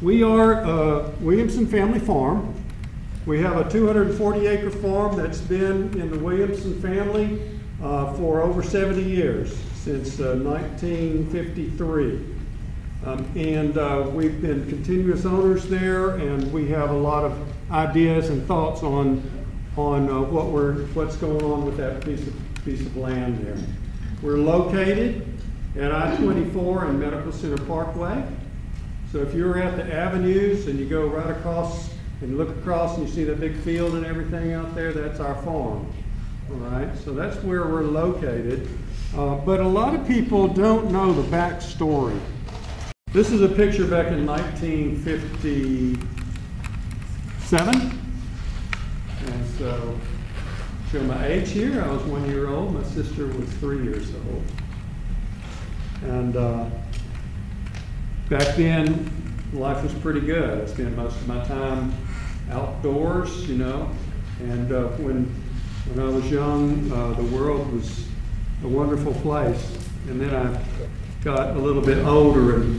We are Williamson Family Farm. We have a 240-acre farm that's been in the Williamson family for over 70 years, since 1953. We've been continuous owners there, and we have a lot of ideas and thoughts on what's going on with that piece of land there. We're located at I-24 and Medical Center Parkway. So if you're at the avenues and you go right across and look across and you see that big field and everything out there, that's our farm. All right, so that's where we're located. But a lot of people don't know the back story. This is a picture back in 1957. And so, show my age here. I was 1 year old. My sister was 3 years old. And back then, life was pretty good. I spent most of my time outdoors, you know. And when I was young, the world was a wonderful place. And then I got a little bit older and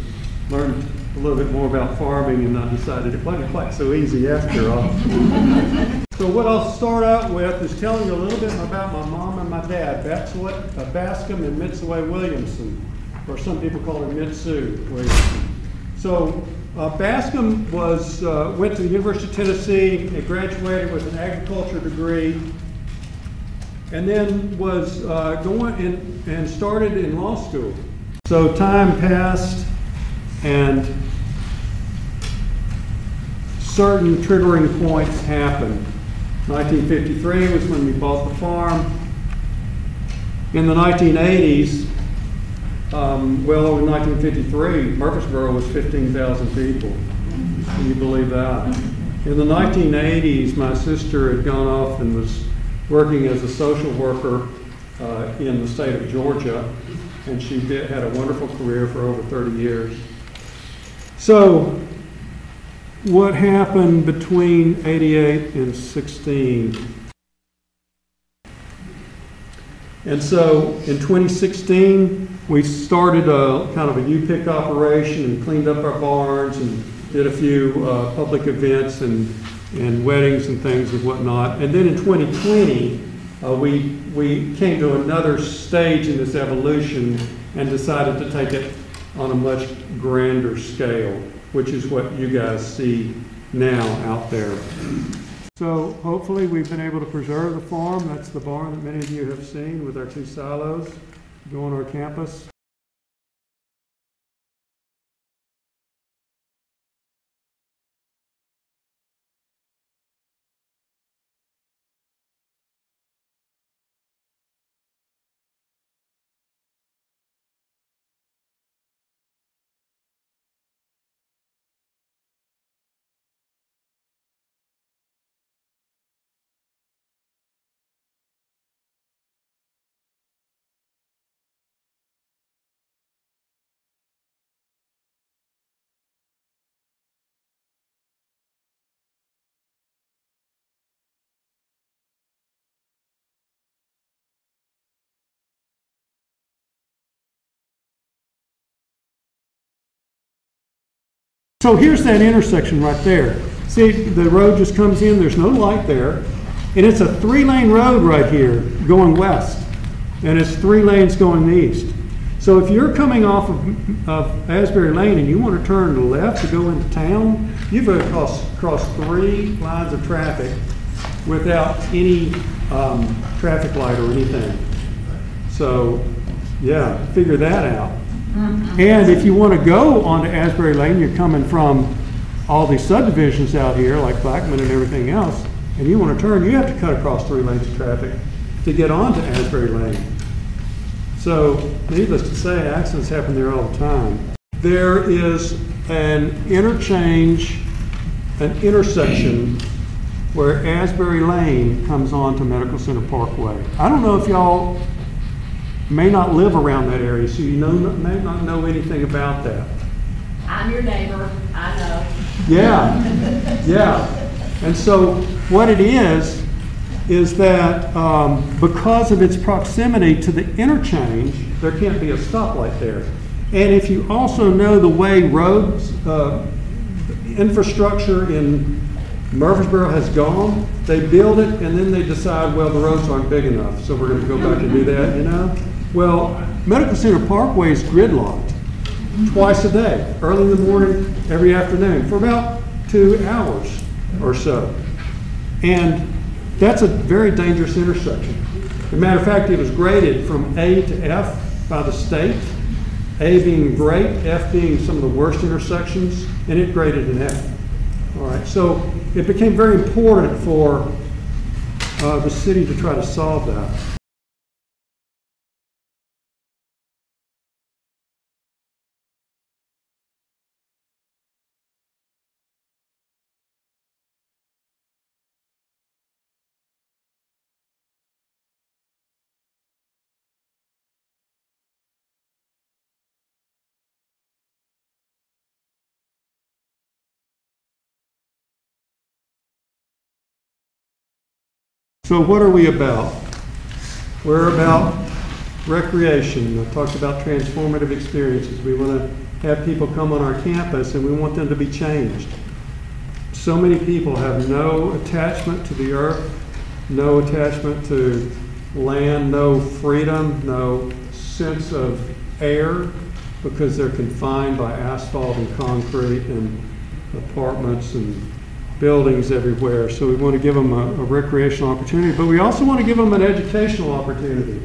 learned a little bit more about farming, and I decided it wasn't quite so easy after all. So what I'll start out with is telling you a little bit about my mom and my dad, Bascom and Mitsue Williamson, or some people call her Mitsu Williamson. So Bascom went to the University of Tennessee and graduated with an agriculture degree, and then was going and started in law school. So time passed, and certain triggering points happened. 1953 was when we bought the farm. In the 1980s, well, in 1953, Murfreesboro was 15,000 people. Can you believe that? In the 1980s, my sister had gone off and was working as a social worker in the state of Georgia, and she had a wonderful career for over 30 years. So, what happened between 88 and 16? And so, in 2016, we started a kind of a U-pick operation and cleaned up our barns and did a few public events and weddings and things and whatnot. And then in 2020, we came to another stage in this evolution and decided to take it on a much grander scale, which is what you guys see now out there. So hopefully we've been able to preserve the farm. That's the barn that many of you have seen with our 2 silos going on our campus. So here's that intersection right there. See, the road just comes in, there's no light there, and it's a 3-lane road right here going west, and it's 3 lanes going east. So if you're coming off of Asbury Lane and you want to turn to the left to go into town, you've got to cross 3 lines of traffic without any traffic light or anything. So yeah, figure that out. And if you want to go onto Asbury Lane, you're coming from all these subdivisions out here, like Blackman and everything else, and you want to turn, you have to cut across 3 lanes of traffic to get onto Asbury Lane. So, needless to say, accidents happen there all the time. There is an intersection where Asbury Lane comes on to Medical Center Parkway. I don't know if y'all may not live around that area, so you may not know anything about that. I'm your neighbor, I know. Yeah, yeah. And so what it is that because of its proximity to the interchange, there can't be a stoplight there. And if you also know the way roads, infrastructure in Murfreesboro has gone. They build it and then they decide, well, the roads aren't big enough, so we're going to go back and do that, you know? Well, Medical Center Parkway is gridlocked twice a day, early in the morning, every afternoon, for about 2 hours or so. And that's a very dangerous intersection. As a matter of fact, it was graded from A to F by the state, A being great, F being some of the worst intersections, and it graded an F. All right, so it became very important for the city to try to solve that. So what are we about? We're about recreation. I talked about transformative experiences. We want to have people come on our campus and we want them to be changed. So many people have no attachment to the earth, no attachment to land, no freedom, no sense of air, because they're confined by asphalt and concrete and apartments and buildings everywhere. So we want to give them a recreational opportunity, but we also want to give them an educational opportunity.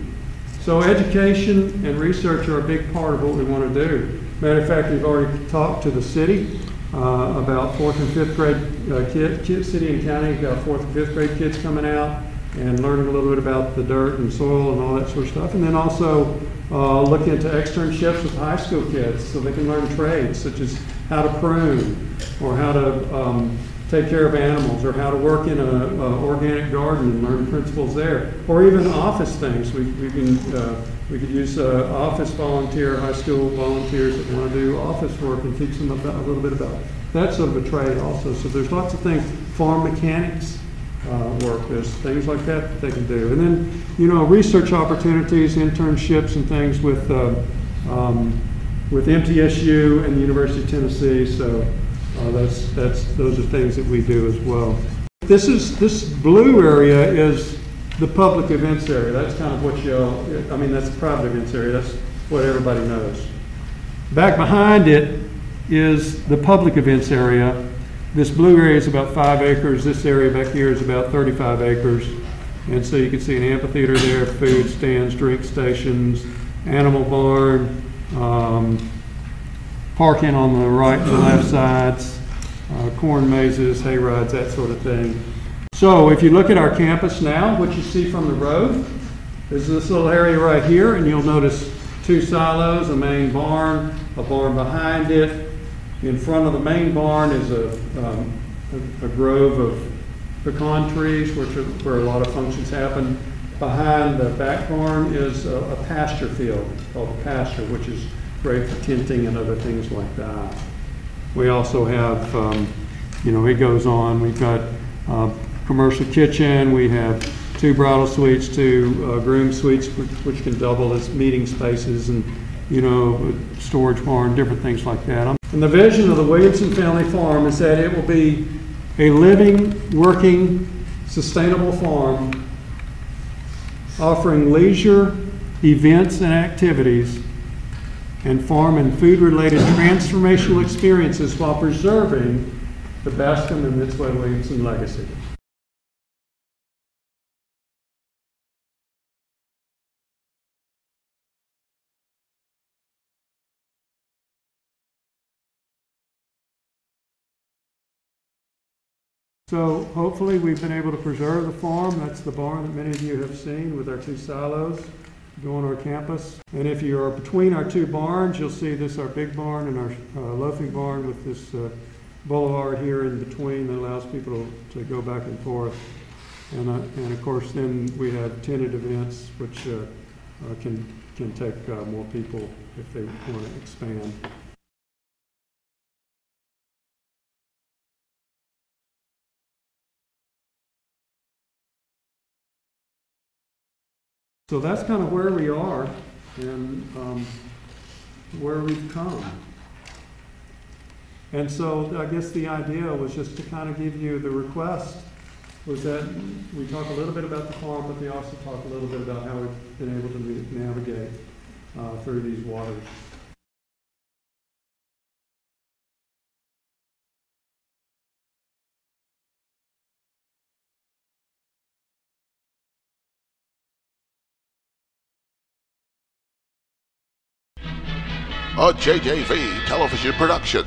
So education and research are a big part of what we want to do. Matter of fact, we've already talked to the city about 4th and 5th grade kids, city and county, about 4th and 5th grade kids coming out and learning a little bit about the dirt and soil and all that sort of stuff. And then also look into externships with high school kids so they can learn trades such as how to prune or how to take care of animals, or how to work in an organic garden and learn principles there, or even office things. We could use office high school volunteers that want to do office work and teach them a little bit about it. That's sort of a trade also. So there's lots of things, farm mechanics work, there's things like that they can do. And then, you know, research opportunities, internships and things with MTSU and the University of Tennessee. So those are things that we do as well. This blue area is the public events area. That's kind of what that's the private events area. That's what everybody knows. Back behind it is the public events area. This blue area is about 5 acres. This area back here is about 35 acres. And so you can see an amphitheater there, food stands, drink stations, animal barn, parking on the right and the left sides, corn mazes, hay rides, that sort of thing. So if you look at our campus now, what you see from the road is this little area right here, and you'll notice 2 silos, a main barn, a barn behind it. In front of the main barn is a grove of pecan trees, where a lot of functions happen. Behind the back barn is a pasture field called a pasture, which is great for tenting and other things like that. We also have, it goes on. We've got commercial kitchen. We have 2 bridal suites, 2 groom suites, which can double as meeting spaces, and storage barn, different things like that. And the vision of the Williamson Family Farm is that it will be a living, working, sustainable farm offering leisure, events, and activities, and farm and food-related transformational experiences while preserving the Bascom and Mitzway Williamson legacy. So hopefully we've been able to preserve the farm. That's the barn that many of you have seen with our 2 silos go on our campus. And if you are between our 2 barns, you'll see this, our big barn and our loafing barn with this boulevard here in between that allows people to go back and forth. And of course then we have tenant events which can take more people if they want to expand. So that's kind of where we are and where we've come. And so I guess the idea was just to kind of give you the request was that we talk a little bit about the farm, but they also talk a little bit about how we've been able to navigate through these waters. A JJV television production.